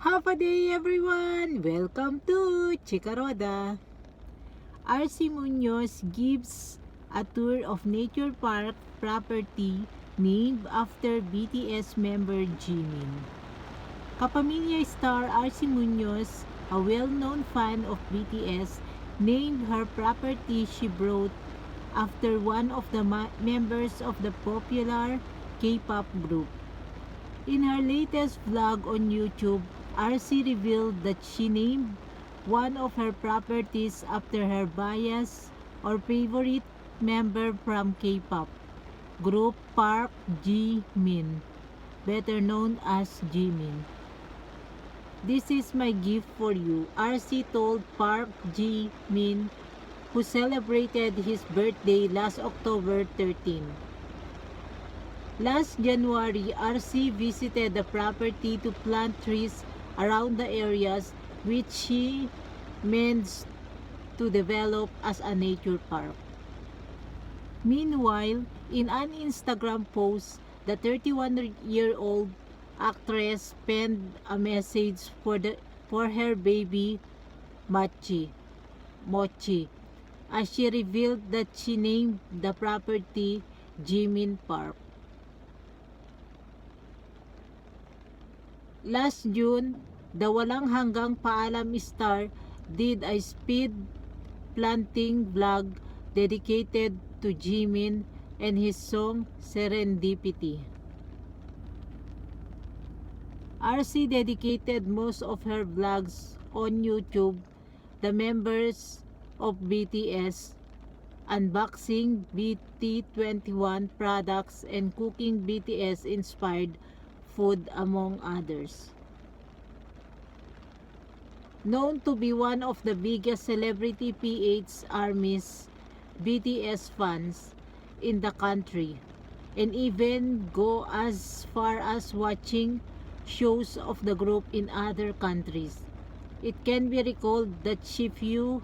Have a day everyone! Welcome to Chikaroda. Arci Munoz gives a tour of nature park property named after BTS member Jimin. Kapamilya star Arci Munoz, a well-known fan of BTS, named her property she bought after one of the members of the popular K-pop group. In her latest vlog on YouTube, Arci revealed that she named one of her properties after her bias or favorite member from K-pop group Park Jimin, better known as Jimin. "This is my gift for you," Arci told Park Jimin, who celebrated his birthday last October 13. Last January, Arci visited the property to plant trees around the areas which she meant to develop as a nature park. Meanwhile, in an Instagram post, the 31-year-old actress penned a message for her baby Mochi, as she revealed that she named the property Jimin Park. Last June, the walang hanggang paalam star did a speed planting vlog dedicated to Jimin and his song Serendipity. Arci dedicated most of her vlogs on YouTube the members of BTS, unboxing BT21 products and cooking BTS inspired food among others. Known to be one of the biggest celebrity PH armies, BTS fans in the country, and even go as far as watching shows of the group in other countries. It can be recalled that she flew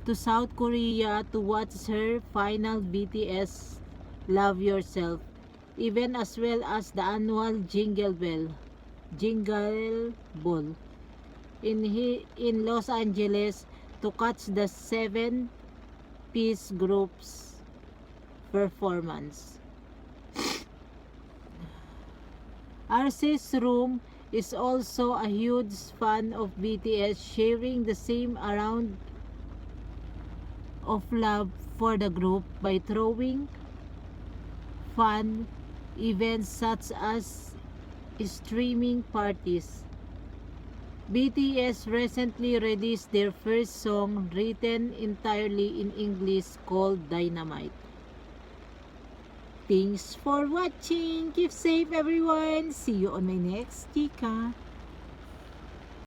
to South Korea to watch her final BTS Love Yourself, even as well as the annual Jingle Ball in Los Angeles to catch the 7-piece group's performance. Arci's room is also a huge fan of BTS, sharing the same amount of love for the group by throwing fun events such as streaming parties. BTS recently released their first song written entirely in English called Dynamite. Thanks for watching. Keep safe everyone. See you on my next chika.